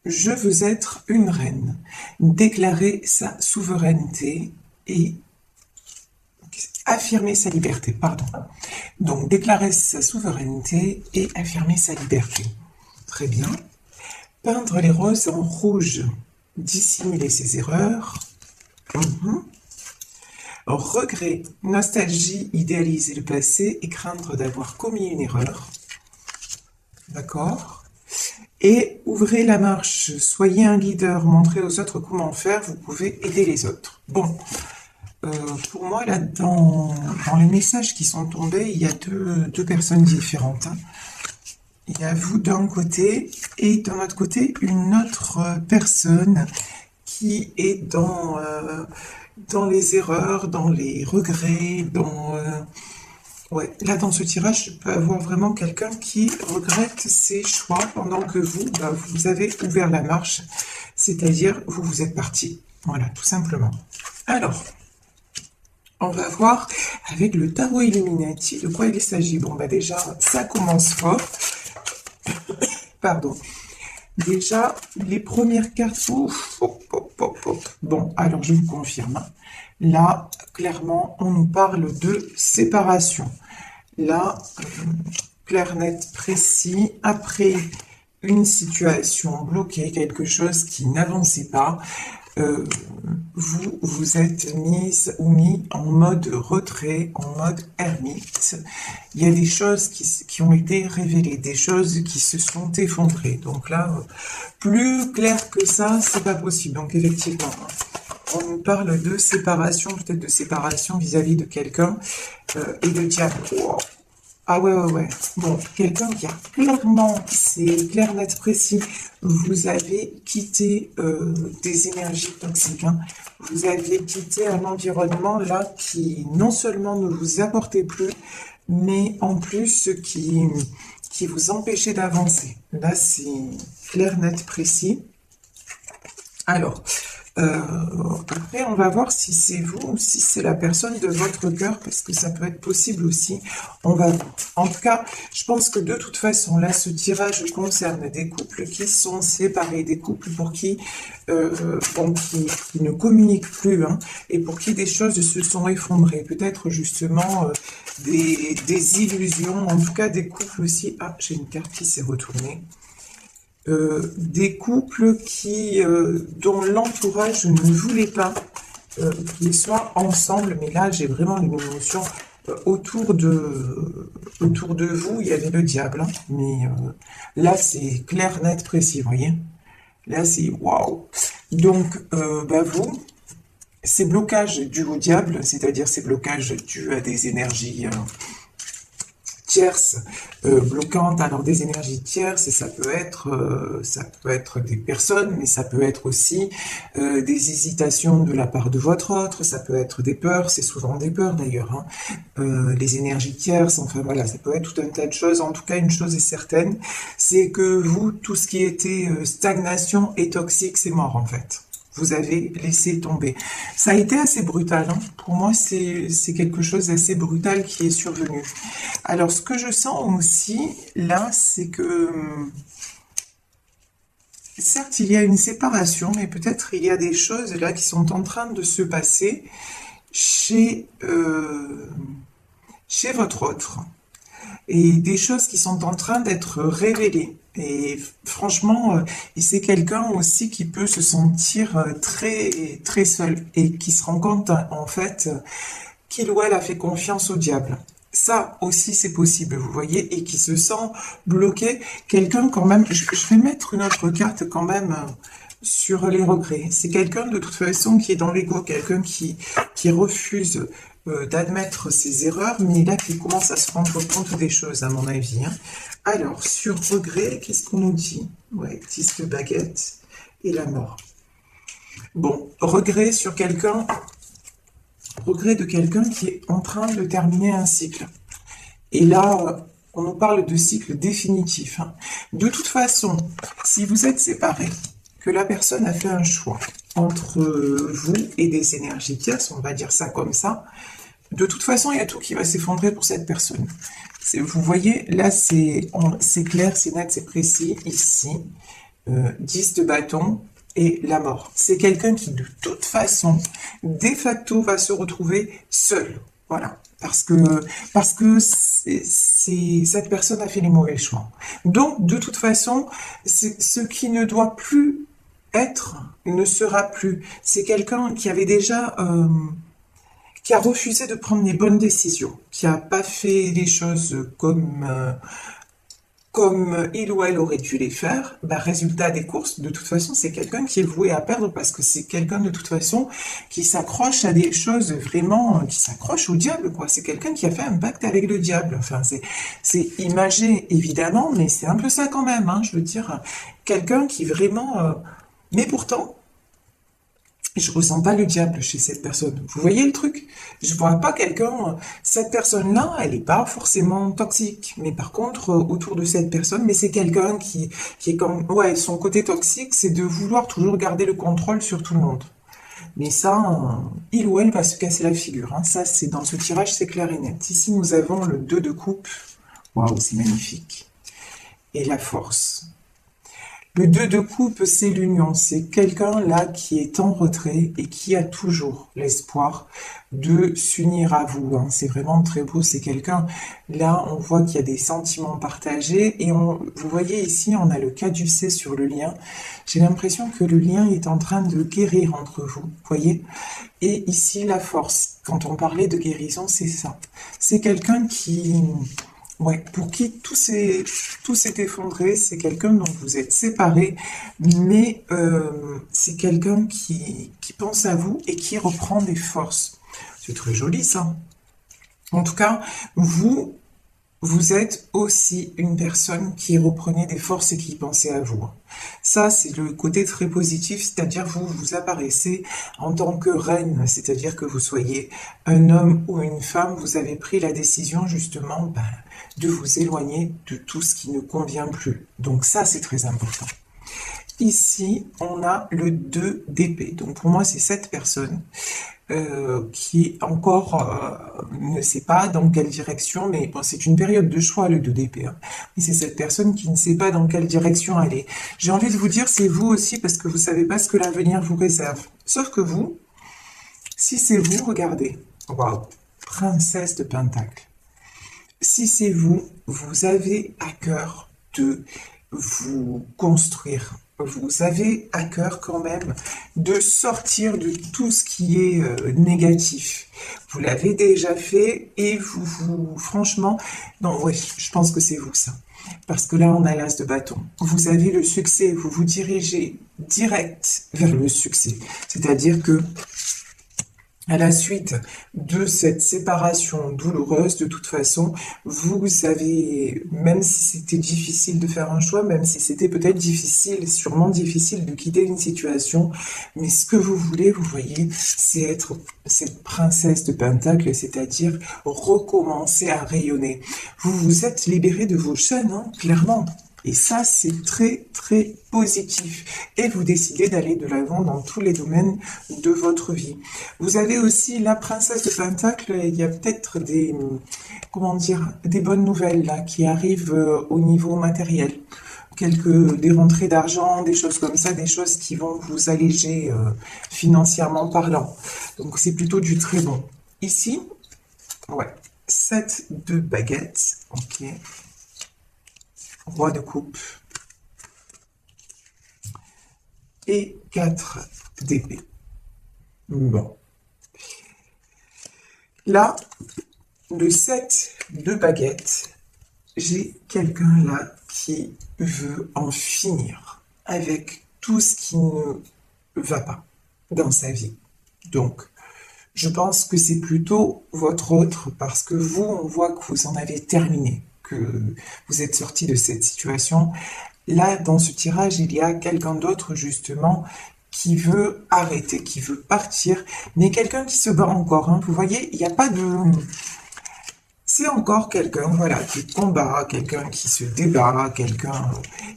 je veux être une reine. Déclarer sa souveraineté et affirmer sa liberté, pardon. Donc, déclarer sa souveraineté et affirmer sa liberté. Très bien. Peindre les roses en rouge. Dissimuler ses erreurs. Regret, nostalgie, idéaliser le passé et craindre d'avoir commis une erreur. D'accord. Et ouvrez la marche, soyez un leader, montrez aux autres comment faire, vous pouvez aider les autres. Bon, pour moi, là, dans les messages qui sont tombés, il y a deux personnes différentes. Hein. Il y a vous d'un côté et d'un autre côté, une autre personne qui est dans les erreurs, dans les regrets, ouais, là, dans ce tirage, je peux avoir vraiment quelqu'un qui regrette ses choix pendant que vous, vous avez ouvert la marche, c'est-à-dire vous êtes parti. Voilà, tout simplement. Alors, on va voir avec le tarot Illuminati de quoi il s'agit. Bon, déjà, ça commence fort. Pardon. Déjà, les premières cartes... Ouf, bon, alors je vous confirme. Là, clairement, on nous parle de séparation. Là, clair, net, précis. Après une situation bloquée, quelque chose qui n'avançait pas, vous êtes mise ou mis en mode retrait, en mode ermite. Il y a des choses qui ont été révélées, des choses qui se sont effondrées. Donc là, plus clair que ça, c'est pas possible. Donc effectivement, on nous parle de séparation, peut-être de séparation vis-à-vis de quelqu'un et de diable. Wow. Ah ouais. Bon, quelqu'un qui a clairement, c'est clair, net, précis, vous avez quitté des énergies toxiques. Hein. Vous avez quitté un environnement là qui non seulement ne vous apportait plus, mais en plus qui vous empêchait d'avancer. Là, c'est clair, net, précis. Alors, après, on va voir si c'est vous ou si c'est la personne de votre cœur, parce que ça peut être possible aussi. On va voir. En tout cas, je pense que de toute façon, là, ce tirage concerne des couples qui sont séparés, des couples pour qui, qui ne communiquent plus, hein, et pour qui des choses se sont effondrées. Peut-être justement des illusions, en tout cas des couples aussi. Ah, j'ai une carte qui s'est retournée. Des couples dont l'entourage ne voulait pas qu'ils soient ensemble, mais là j'ai vraiment une émotion autour de vous, il y avait le diable, hein, mais là c'est clair, net, précis, vous voyez, là c'est waouh. Donc vous, ces blocages dus au diable, c'est-à-dire ces blocages dus à des énergies tierces, bloquantes, alors des énergies tierces, et ça peut être des personnes, mais ça peut être aussi des hésitations de la part de votre autre, ça peut être des peurs, c'est souvent des peurs d'ailleurs, hein. Les énergies tierces, enfin voilà, ça peut être tout un tas de choses. En tout cas, une chose est certaine, c'est que vous, tout ce qui était stagnation et toxique, c'est mort en fait. Vous avez laissé tomber. Ça a été assez brutal. Hein. Pour moi, c'est quelque chose d'assez brutal qui est survenu. Alors, ce que je sens aussi, là, c'est que... certes, il y a une séparation, mais peut-être il y a des choses là qui sont en train de se passer chez votre autre. Et des choses qui sont en train d'être révélées. Et franchement, c'est quelqu'un aussi qui peut se sentir très, très seul et qui se rend compte, en fait, qu'il ou elle a fait confiance au diable. Ça aussi, c'est possible, vous voyez, et qui se sent bloqué. Quelqu'un quand même, je vais mettre une autre carte quand même sur les regrets. C'est quelqu'un de toute façon qui est dans l'ego, quelqu'un qui refuse d'admettre ses erreurs, mais là qui commence à se rendre compte des choses, à mon avis. Hein. Alors, sur regret, qu'est-ce qu'on nous dit? Ouais, 10 de baguette et la mort. Bon, regret sur quelqu'un, regret de quelqu'un qui est en train de terminer un cycle. Et là, on nous parle de cycle définitif. Hein. De toute façon, si vous êtes séparés, que la personne a fait un choix entre vous et des énergies tierces, on va dire ça comme ça, de toute façon, il y a tout qui va s'effondrer pour cette personne. Vous voyez, là, c'est clair, c'est net, c'est précis, ici. 10 de bâton et la mort. C'est quelqu'un qui, de toute façon, de facto, va se retrouver seul. Voilà. Parce que cette personne a fait les mauvais choix. Donc, de toute façon, ce qui ne doit plus être ne sera plus. C'est quelqu'un qui avait déjà qui a refusé de prendre les bonnes décisions, qui n'a pas fait les choses comme il ou elle aurait dû les faire. Ben, résultat des courses, de toute façon, c'est quelqu'un qui est voué à perdre parce que c'est quelqu'un de toute façon qui s'accroche à des choses vraiment, qui s'accroche au diable, quoi. C'est quelqu'un qui a fait un pacte avec le diable. Enfin, c'est imagé, évidemment, mais c'est un peu ça quand même, hein, je veux dire. Quelqu'un qui vraiment... mais pourtant, je ressens pas le diable chez cette personne. Vous voyez le truc? Je vois pas quelqu'un. Cette personne-là, elle est pas forcément toxique, mais par contre, autour de cette personne, mais c'est quelqu'un qui est comme, ouais, son côté toxique, c'est de vouloir toujours garder le contrôle sur tout le monde. Mais ça, il ou elle va se casser la figure, hein. Ça, c'est dans ce tirage, c'est clair et net. Ici, nous avons le 2 de coupe. Waouh, c'est magnifique. Et la force. Le 2 de coupe, c'est l'union. C'est quelqu'un là qui est en retrait et qui a toujours l'espoir de s'unir à vous, hein. C'est vraiment très beau. C'est quelqu'un, là, on voit qu'il y a des sentiments partagés. Et vous voyez ici, on a le caducée sur le lien. J'ai l'impression que le lien est en train de guérir entre vous, voyez. Et ici, la force. Quand on parlait de guérison, c'est ça. C'est quelqu'un qui... Ouais, pour qui tout s'est effondré, c'est quelqu'un dont vous êtes séparés, mais c'est quelqu'un qui pense à vous et qui reprend des forces. C'est très joli ça. En tout cas, vous êtes aussi une personne qui reprenait des forces et qui pensait à vous. Ça, c'est le côté très positif, c'est-à-dire vous apparaissez en tant que reine, c'est-à-dire que vous soyez un homme ou une femme, vous avez pris la décision justement de vous éloigner de tout ce qui ne convient plus. Donc ça, c'est très important. Ici, on a le 2 d'épée. Donc pour moi, c'est cette personne qui encore ne sait pas dans quelle direction, mais bon, c'est une période de choix, le 2 d'épée. Hein. Mais c'est cette personne qui ne sait pas dans quelle direction aller. J'ai envie de vous dire, c'est vous aussi, parce que vous savez pas ce que l'avenir vous réserve. Sauf que vous, si c'est vous, regardez. Waouh, princesse de Pentacle. Si c'est vous, vous avez à cœur de vous construire. Vous avez à cœur quand même de sortir de tout ce qui est négatif. Vous l'avez déjà fait et franchement, non, ouais, je pense que c'est vous ça. Parce que là, on a l'as de bâton. Vous avez le succès, vous vous dirigez direct vers le succès. C'est-à-dire que à la suite de cette séparation douloureuse, de toute façon, vous savez, même si c'était difficile de faire un choix, même si c'était peut-être difficile, sûrement difficile de quitter une situation, mais ce que vous voulez, vous voyez, c'est être cette princesse de Pentacle, c'est-à-dire recommencer à rayonner. Vous vous êtes libéré de vos chaînes, hein, clairement. Et ça, c'est très, très positif. Et vous décidez d'aller de l'avant dans tous les domaines de votre vie. Vous avez aussi la princesse de Pentacle. Il y a peut-être comment dire, des bonnes nouvelles là qui arrivent au niveau matériel. Des rentrées d'argent, des choses comme ça, des choses qui vont vous alléger financièrement parlant. Donc c'est plutôt du très bon. Ici, ouais, 7 de baguettes. Ok. Roi de coupe et 4 d'épée. Bon. Là, le 7 de baguette, j'ai quelqu'un là qui veut en finir avec tout ce qui ne va pas dans sa vie. Donc, je pense que c'est plutôt votre autre parce que vous, on voit que vous en avez terminé, que vous êtes sorti de cette situation. Là, dans ce tirage, il y a quelqu'un d'autre, justement, qui veut arrêter, qui veut partir, mais quelqu'un qui se bat encore. Hein. Vous voyez, il n'y a pas de... C'est encore quelqu'un, voilà, qui combat, quelqu'un qui se débat, quelqu'un...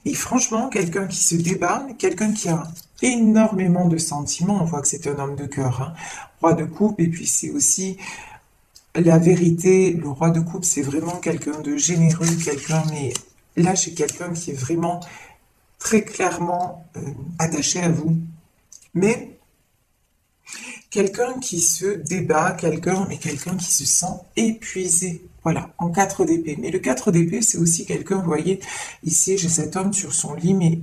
Et franchement, quelqu'un qui se débat, quelqu'un qui a énormément de sentiments. On voit que c'est un homme de cœur, hein. Roi de coupe, et puis c'est aussi... La vérité, le roi de coupe, c'est vraiment quelqu'un de généreux, quelqu'un, mais là, j'ai quelqu'un qui est vraiment très clairement attaché à vous. Mais quelqu'un qui se débat, quelqu'un qui se sent épuisé. Voilà, en 4 d'épée. Mais le 4 d'épée, c'est aussi quelqu'un, vous voyez, ici j'ai cet homme sur son lit, mais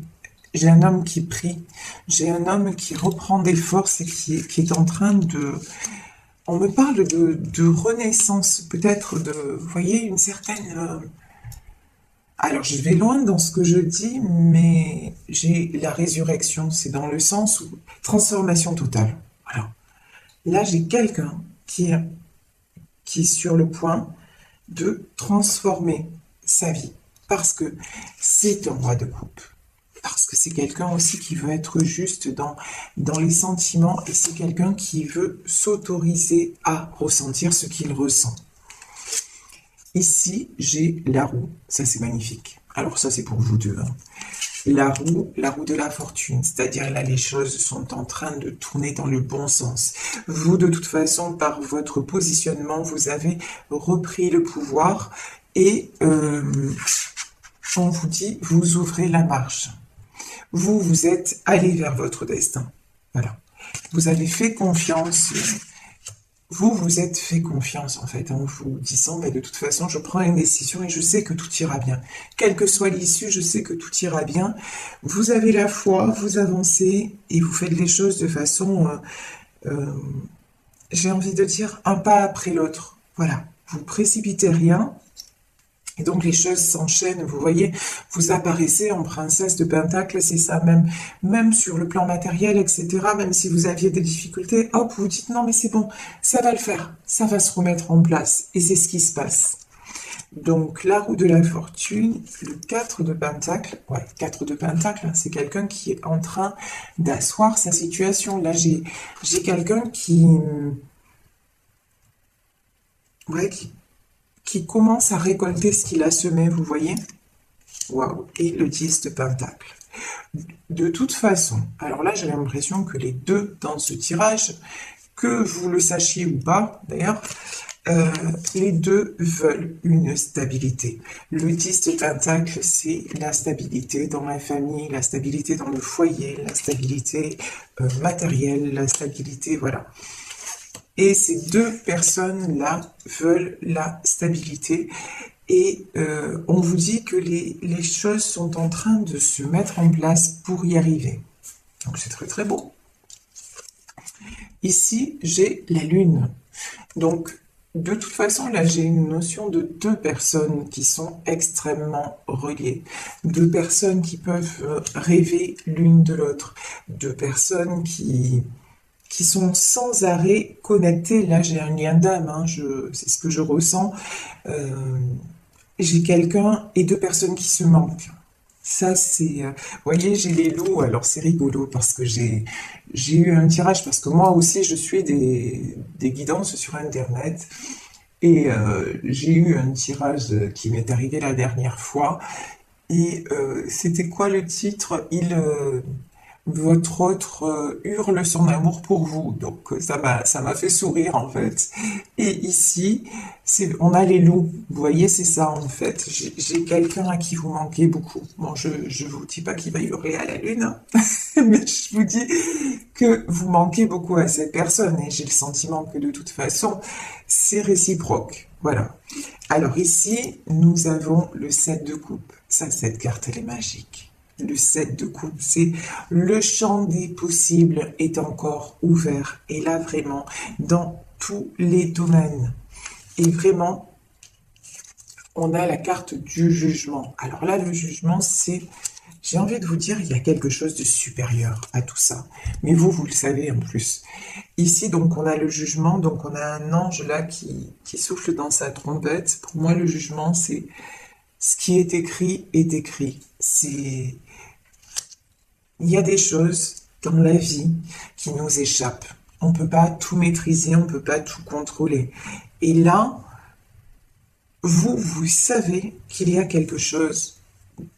j'ai un homme qui prie. J'ai un homme qui reprend des forces et qui est en train de... On me parle de renaissance, peut-être de, vous voyez, une certaine... Alors, je vais loin dans ce que je dis, mais j'ai la résurrection, c'est dans le sens où transformation totale. Voilà. Là, j'ai quelqu'un qui est sur le point de transformer sa vie, parce que c'est un roi de coupe. Parce que c'est quelqu'un aussi qui veut être juste dans les sentiments, et c'est quelqu'un qui veut s'autoriser à ressentir ce qu'il ressent. Ici, j'ai la roue. Ça, c'est magnifique. Alors ça, c'est pour vous deux. Hein. La roue de la fortune. C'est-à-dire, là, les choses sont en train de tourner dans le bon sens. Vous, de toute façon, par votre positionnement, vous avez repris le pouvoir et on vous dit, vous ouvrez la marche. Vous êtes allé vers votre destin. Voilà. Vous avez fait confiance. Vous êtes fait confiance, en fait, en vous disant, mais de toute façon, je prends une décision et je sais que tout ira bien. Quelle que soit l'issue, je sais que tout ira bien. Vous avez la foi, vous avancez et vous faites les choses de façon, j'ai envie de dire, un pas après l'autre. Voilà, vous précipitez rien. Et donc les choses s'enchaînent, vous voyez, vous apparaissez en princesse de Pentacle, c'est ça, même sur le plan matériel, etc., même si vous aviez des difficultés, hop, vous dites non mais c'est bon, ça va le faire, ça va se remettre en place, et c'est ce qui se passe. Donc la roue de la fortune, le 4 de Pentacle, ouais, 4 de Pentacle, c'est quelqu'un qui est en train d'asseoir sa situation. Là j'ai quelqu'un ouais, qui commence à récolter ce qu'il a semé, vous voyez? Waouh! Et le 10 de Pentacle. De toute façon, alors là, j'ai l'impression que les deux dans ce tirage, que vous le sachiez ou pas, d'ailleurs, les deux veulent une stabilité. Le 10 de Pentacle, c'est la stabilité dans la famille, la stabilité dans le foyer, la stabilité matérielle, la stabilité, voilà. Et ces deux personnes-là veulent la stabilité. Et on vous dit que les choses sont en train de se mettre en place pour y arriver. Donc c'est très très beau. Ici, j'ai la Lune. Donc, de toute façon, là, j'ai une notion de deux personnes qui sont extrêmement reliées. Deux personnes qui peuvent rêver l'une de l'autre. Deux personnes qui sont sans arrêt connectés. Là, j'ai un lien d'âme, hein, c'est ce que je ressens. J'ai quelqu'un et deux personnes qui se manquent. Ça, c'est... vous voyez, j'ai les loups, alors c'est rigolo parce que j'ai eu un tirage, parce que moi aussi, je suis des guidances sur Internet. Et j'ai eu un tirage qui m'est arrivé la dernière fois. Et c'était quoi le titre? Votre autre hurle son amour pour vous. Donc ça m'a fait sourire en fait. Et ici, on a les loups. Vous voyez, c'est ça en fait. J'ai quelqu'un à qui vous manquez beaucoup. Bon, je vous dis pas qu'il va hurler à la lune, hein, mais je vous dis que vous manquez beaucoup à cette personne. Et j'ai le sentiment que de toute façon, c'est réciproque. Voilà. Alors ici, nous avons le 7 de coupe. Ça, cette carte, elle est magique. Le 7 de coupe, c'est le champ des possibles est encore ouvert. Et là, vraiment, dans tous les domaines. Et vraiment, on a la carte du jugement. Alors là, le jugement, c'est... J'ai envie de vous dire, il y a quelque chose de supérieur à tout ça. Mais vous le savez en plus. Ici, donc, on a le jugement. Donc, on a un ange là qui souffle dans sa trompette. Pour moi, le jugement, c'est... Ce qui est écrit est écrit. Il y a des choses dans la vie qui nous échappent. On ne peut pas tout maîtriser, on ne peut pas tout contrôler. Et là, vous savez qu'il y a quelque chose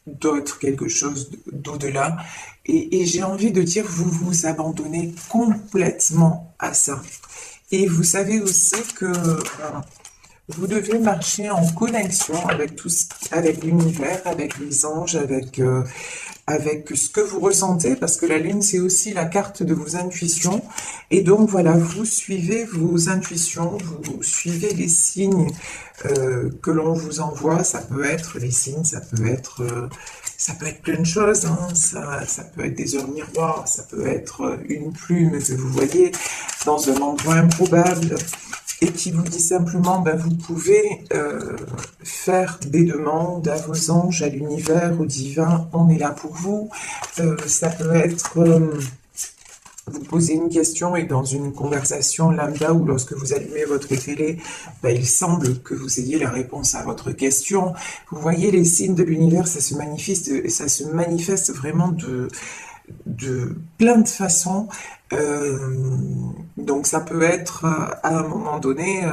d'autre, quelque chose d'au-delà. Et j'ai envie de dire, vous vous abandonnez complètement à ça. Et vous savez aussi que Vous devez marcher en connexion avec avec l'univers, avec les anges, avec ce que vous ressentez, parce que la lune, c'est aussi la carte de vos intuitions. Et donc, voilà, vous suivez vos intuitions, vous suivez les signes que l'on vous envoie. Ça peut être les signes, ça peut être plein de choses, hein. Ça peut être des heures miroirs, ça peut être une plume que vous voyez dans un endroit improbable et qui vous dit simplement, ben, vous pouvez faire des demandes à vos anges, à l'univers, au divin, on est là pour vous. Ça peut être, vous posez une question et dans une conversation lambda ou lorsque vous allumez votre télé, ben, il semble que vous ayez la réponse à votre question. Vous voyez les signes de l'univers, ça se manifeste vraiment de plein de façons. Donc ça peut être à un moment donné,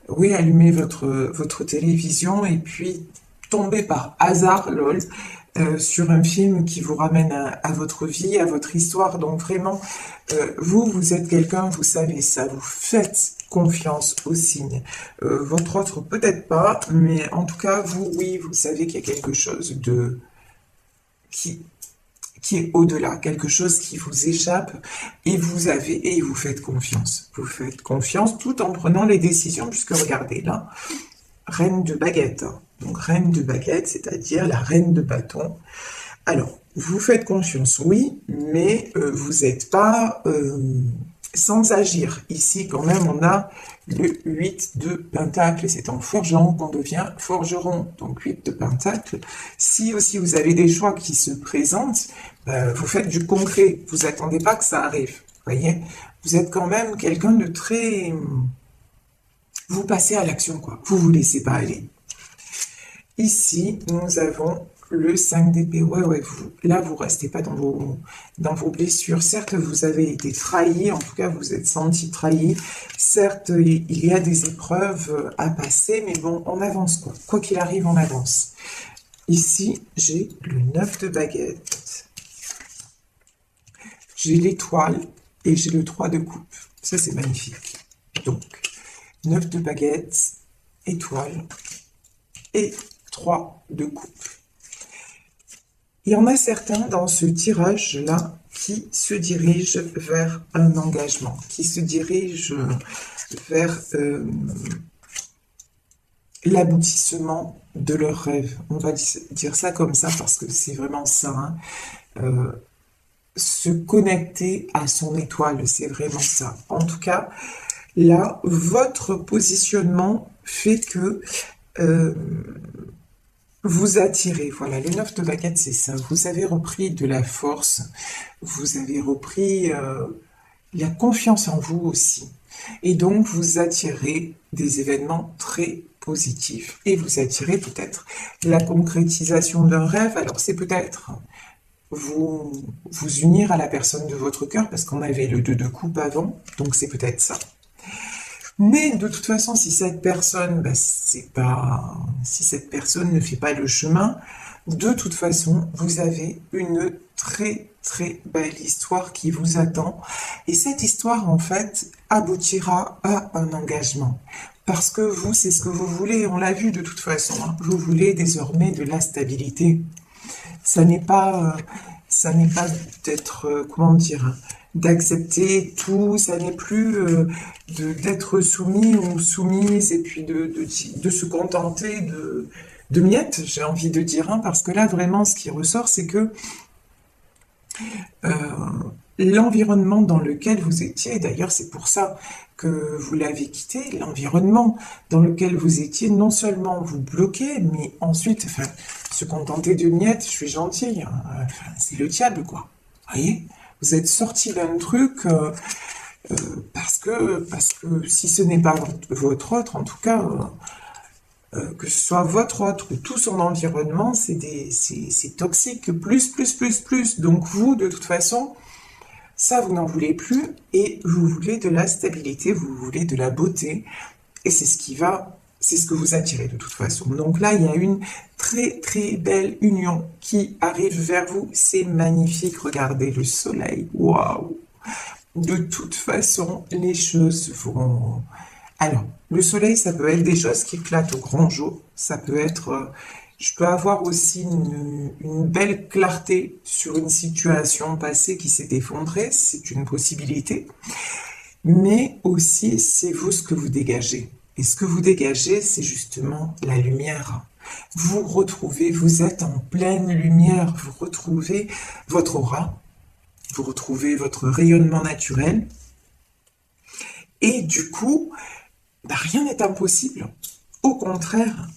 oui, allumer votre télévision et puis tomber par hasard, lol, sur un film qui vous ramène à votre vie, à votre histoire. Donc vraiment, vous êtes quelqu'un, vous savez ça, vous faites confiance aux signes. Votre autre peut-être pas, mais en tout cas, vous, oui, vous savez qu'il y a quelque chose qui est au-delà, quelque chose qui vous échappe, et vous faites confiance. Vous faites confiance tout en prenant les décisions, puisque regardez là, reine de baguette, hein. Donc reine de baguette, c'est-à-dire la reine de bâton. Alors, vous faites confiance, oui, mais vous n'êtes pas sans agir. Ici, quand même, on a le 8 de Pentacle, c'est en forgeant qu'on devient forgeron. Donc 8 de Pentacle. Si aussi vous avez des choix qui se présentent, vous faites du concret. Vous n'attendez pas que ça arrive. Voyez, vous êtes quand même quelqu'un de très... Vous passez à l'action, quoi. Vous vous laissez pas aller. Ici, nous avons le 5 d'épée. Ouais, vous restez pas dans vos blessures. Certes, vous avez été trahi, en tout cas, vous êtes senti trahi. Certes, il y a des épreuves à passer, mais bon, on avance, quoi. Quoi qu'il arrive, on avance. Ici, j'ai le 9 de baguette. J'ai l'étoile et j'ai le 3 de coupe. Ça, c'est magnifique. Donc, 9 de baguette, étoile et 3 de coupe. Il y en a certains dans ce tirage-là qui se dirigent vers un engagement, qui se dirigent vers l'aboutissement de leurs rêves. On va dire ça comme ça parce que c'est vraiment ça. Hein. Se connecter à son étoile, c'est vraiment ça. En tout cas, là, votre positionnement fait que vous attirez. Voilà, le 9 de baguette, c'est ça. Vous avez repris de la force, vous avez repris la confiance en vous aussi. Et donc, vous attirez des événements très positifs. Et vous attirez peut-être la concrétisation d'un rêve. Alors, c'est peut-être vous unir à la personne de votre cœur, parce qu'on avait le 2 de coupe avant, donc c'est peut-être ça. Mais de toute façon, si cette personne, si cette personne ne fait pas le chemin, de toute façon, vous avez une très très belle histoire qui vous attend. Et cette histoire, en fait, aboutira à un engagement. Parce que vous, c'est ce que vous voulez, on l'a vu de toute façon. Hein. Vous voulez désormais de la stabilité. Ça n'est pas d'être, comment dire, d'accepter tout, ça n'est plus d'être soumis ou soumise et puis de se contenter de miettes, j'ai envie de dire, hein, parce que là, vraiment, ce qui ressort, c'est que l'environnement dans lequel vous étiez, d'ailleurs, c'est pour ça que vous l'avez quitté, l'environnement dans lequel vous étiez, non seulement vous bloquez, mais ensuite, se contenter de miettes, je suis gentille, hein, c'est le diable, quoi. Vous voyez ? Vous êtes sorti d'un truc parce que si ce n'est pas votre autre, en tout cas, que ce soit votre autre ou tout son environnement, c'est toxique, plus. Donc vous, de toute façon, ça, vous n'en voulez plus et vous voulez de la stabilité, vous voulez de la beauté et c'est ce que vous attirez de toute façon. Donc là, il y a une très très belle union qui arrive vers vous. C'est magnifique. Regardez le soleil. Waouh! De toute façon, les choses vont Alors, le soleil, ça peut être des choses qui éclatent au grand jour. Ça peut être, je peux avoir aussi une belle clarté sur une situation passée qui s'est effondrée. C'est une possibilité. Mais aussi, c'est vous ce que vous dégagez. Et ce que vous dégagez, c'est justement la lumière. Vous retrouvez, vous êtes en pleine lumière, vous retrouvez votre aura, vous retrouvez votre rayonnement naturel. Et du coup, bah, rien n'est impossible. Au contraire,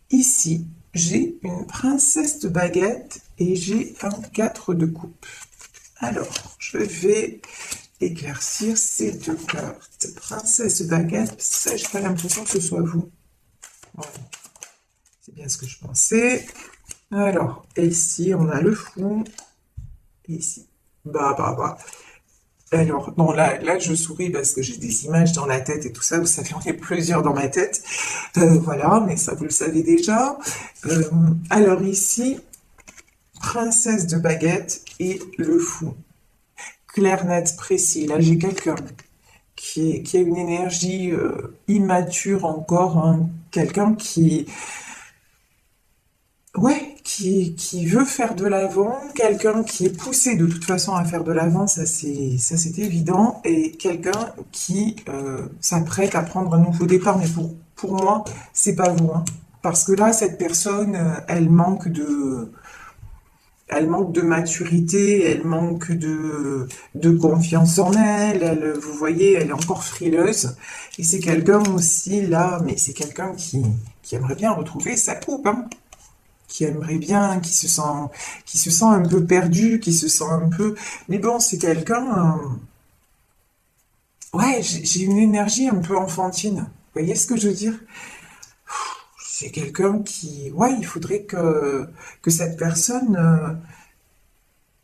ici, j'ai une princesse de baguette et j'ai un 4 de coupe. Alors, je vais éclaircir ces deux cartes. Princesse de baguette, ça, j'ai pas l'impression que ce soit vous. Voilà. C'est bien ce que je pensais. Alors, ici, on a le fou. Ici, bah. Alors, non, là, je souris parce que j'ai des images dans la tête et tout ça. Vous savez, on est plusieurs dans ma tête. Voilà, mais ça, vous le savez déjà. Alors ici, princesse de baguette et le fou. Clair, net, précis. Là, j'ai quelqu'un qui a une énergie immature encore. Hein. Quelqu'un qui veut faire de l'avant, quelqu'un qui est poussé de toute façon à faire de l'avant, ça c'est évident, et quelqu'un qui s'apprête à prendre un nouveau départ, mais pour moi, c'est pas vous, hein. Parce que là, cette personne, elle manque de maturité, elle manque de confiance en elle, vous voyez, elle est encore frileuse, et c'est quelqu'un aussi, là, mais c'est quelqu'un qui aimerait bien retrouver sa coupe, hein, qui aimerait bien, qui se sent un peu perdu, qui se sent un peu... Mais bon, c'est quelqu'un... Ouais, j'ai une énergie un peu enfantine. Vous voyez ce que je veux dire? C'est quelqu'un qui... Ouais, il faudrait que cette personne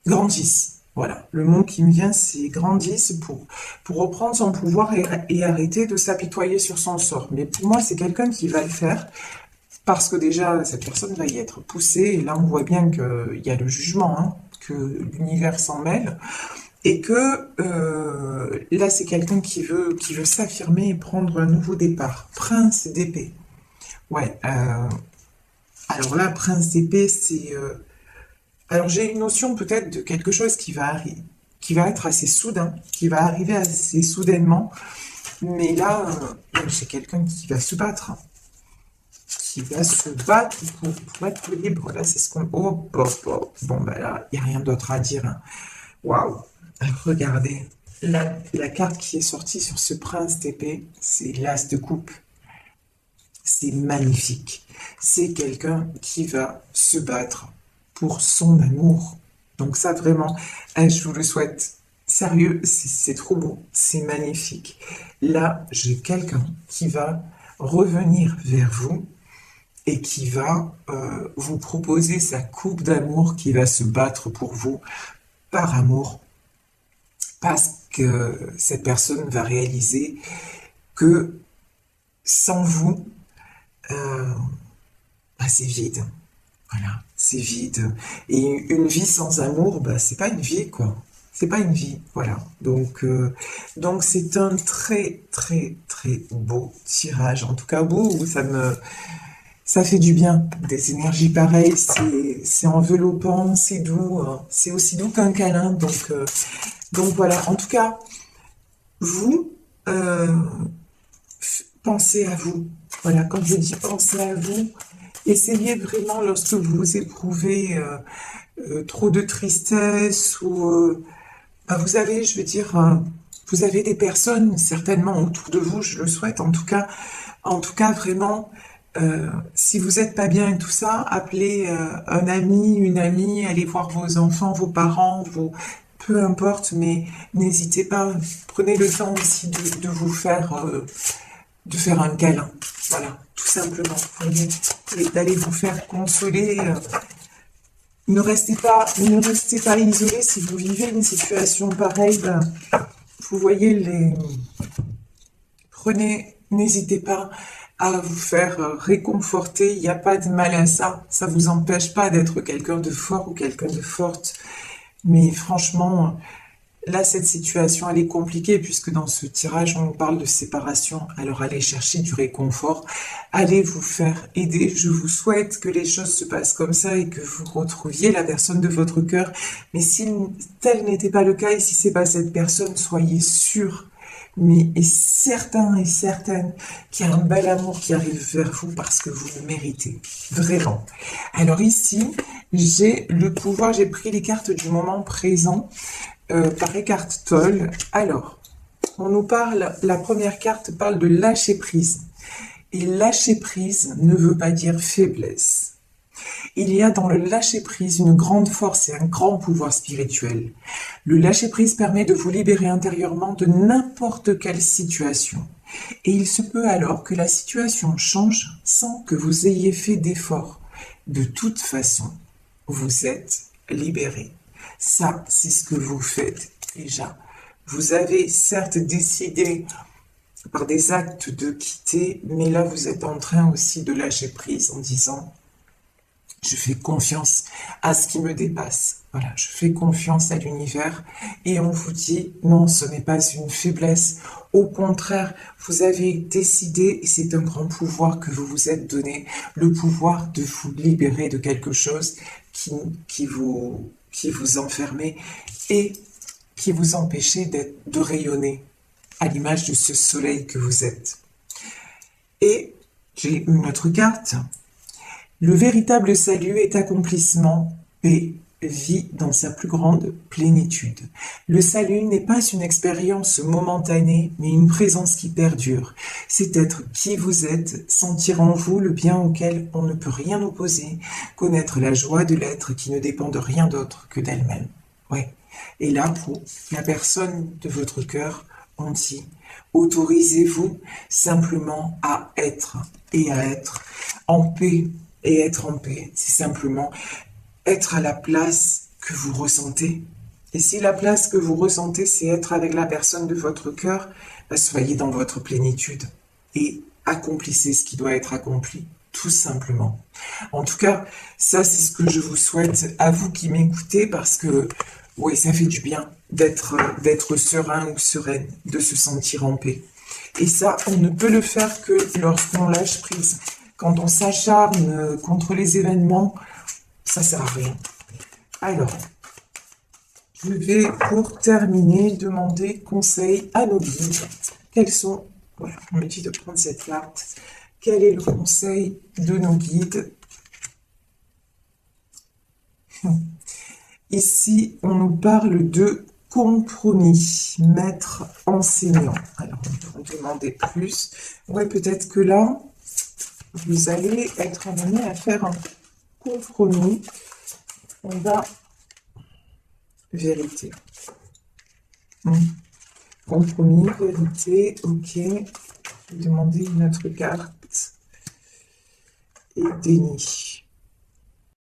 grandisse. Voilà, le mot qui me vient, c'est grandisse pour reprendre son pouvoir et arrêter de s'apitoyer sur son sort. Mais pour moi, c'est quelqu'un qui va le faire. Parce que déjà, cette personne va y être poussée, et là on voit bien qu'il y a le jugement, hein, que l'univers s'en mêle, et que là c'est quelqu'un qui veut s'affirmer et prendre un nouveau départ. Prince d'épée. Ouais, alors là, prince d'épée, c'est... alors j'ai une notion peut-être de quelque chose qui va être assez soudain, qui va arriver assez soudainement, mais là, c'est quelqu'un qui va se battre. Qui va se battre pour être libre. Là, c'est ce qu'on... Oh, bon, ben là, il n'y a rien d'autre à dire. Hein. Waouh. Regardez. La carte qui est sortie sur ce prince d'épée, c'est l'as de coupe. C'est magnifique. C'est quelqu'un qui va se battre pour son amour. Donc ça, vraiment, je vous le souhaite. Sérieux, c'est trop beau. C'est magnifique. Là, j'ai quelqu'un qui va revenir vers vous et qui va vous proposer sa coupe d'amour, qui va se battre pour vous par amour, parce que cette personne va réaliser que sans vous, bah, c'est vide. Voilà, c'est vide. Et une vie sans amour, bah, c'est pas une vie, quoi. C'est pas une vie, voilà. Donc c'est un très, très, très beau tirage. En tout cas, beau, ça fait du bien, des énergies pareilles, c'est enveloppant, c'est doux, hein. C'est aussi doux qu'un câlin, donc voilà. En tout cas, vous, pensez à vous. Voilà, quand je dis pensez à vous, essayez vraiment lorsque vous éprouvez trop de tristesse ou, bah, vous avez, je veux dire, vous avez des personnes certainement autour de vous, je le souhaite en tout cas vraiment. Si vous n'êtes pas bien et tout ça, appelez un ami, une amie, allez voir vos enfants, vos parents, peu importe, mais n'hésitez pas, prenez le temps aussi de vous faire, de faire un câlin, voilà, tout simplement, voyez, et d'aller vous faire consoler. Ne restez pas isolé si vous vivez une situation pareille. Ben, vous voyez n'hésitez pas à vous faire réconforter, il n'y a pas de mal à ça. Ça vous empêche pas d'être quelqu'un de fort ou quelqu'un de forte. Mais franchement, Là, cette situation, elle est compliquée puisque dans ce tirage, on nous parle de séparation. Alors, allez chercher du réconfort. Allez vous faire aider. Je vous souhaite que les choses se passent comme ça et que vous retrouviez la personne de votre cœur. Mais si tel n'était pas le cas et si c'est pas cette personne, soyez sûr, mais et certain et certaine qu'il y a un bel amour qui arrive vers vous parce que vous le méritez. Vraiment. Alors ici, j'ai le pouvoir, j'ai pris les cartes du moment présent. Par Eckhart Tolle. Alors, on nous parle, la première carte parle de lâcher prise. Et lâcher prise ne veut pas dire faiblesse. Il y a dans le lâcher prise une grande force et un grand pouvoir spirituel. Le lâcher prise permet de vous libérer intérieurement de n'importe quelle situation. Et il se peut alors que la situation change sans que vous ayez fait d'effort. De toute façon, vous êtes libéré. Ça, c'est ce que vous faites déjà. Vous avez certes décidé par des actes de quitter, mais là, vous êtes en train aussi de lâcher prise en disant « Je fais confiance à ce qui me dépasse. Voilà, je fais confiance à l'univers. » Et on vous dit « Non, ce n'est pas une faiblesse. Au contraire, vous avez décidé, et c'est un grand pouvoir que vous vous êtes donné, le pouvoir de vous libérer de quelque chose qui vous enfermait et qui vous empêchait de rayonner à l'image de ce soleil que vous êtes. Et j'ai une autre carte. Le véritable salut est accomplissement, paix, vie dans sa plus grande plénitude. Le salut n'est pas une expérience momentanée, mais une présence qui perdure. C'est être qui vous êtes, sentir en vous le bien auquel on ne peut rien opposer, connaître la joie de l'être qui ne dépend de rien d'autre que d'elle-même. Ouais. Et là, pour la personne de votre cœur, on dit, autorisez-vous simplement à être en paix. Et être en paix, c'est simplement être à la place que vous ressentez. Et si la place que vous ressentez, c'est être avec la personne de votre cœur, soyez dans votre plénitude et accomplissez ce qui doit être accompli, tout simplement. En tout cas, ça c'est ce que je vous souhaite à vous qui m'écoutez parce que, oui, ça fait du bien d'être serein ou sereine, de se sentir en paix. Et ça, on ne peut le faire que lorsqu'on lâche prise. Quand on s'acharne contre les événements, ça ne sert à rien. Alors, je vais pour terminer demander conseil à nos guides. Quels sont, voilà, on me dit de prendre cette carte. Quel est le conseil de nos guides? Ici, on nous parle de compromis, maître enseignant. Alors, on va demander plus. Ouais, peut-être que là, vous allez être amené à faire un compromis. On va vérité. Compromis, vérité, ok. Je vais demander une autre carte. Et déni.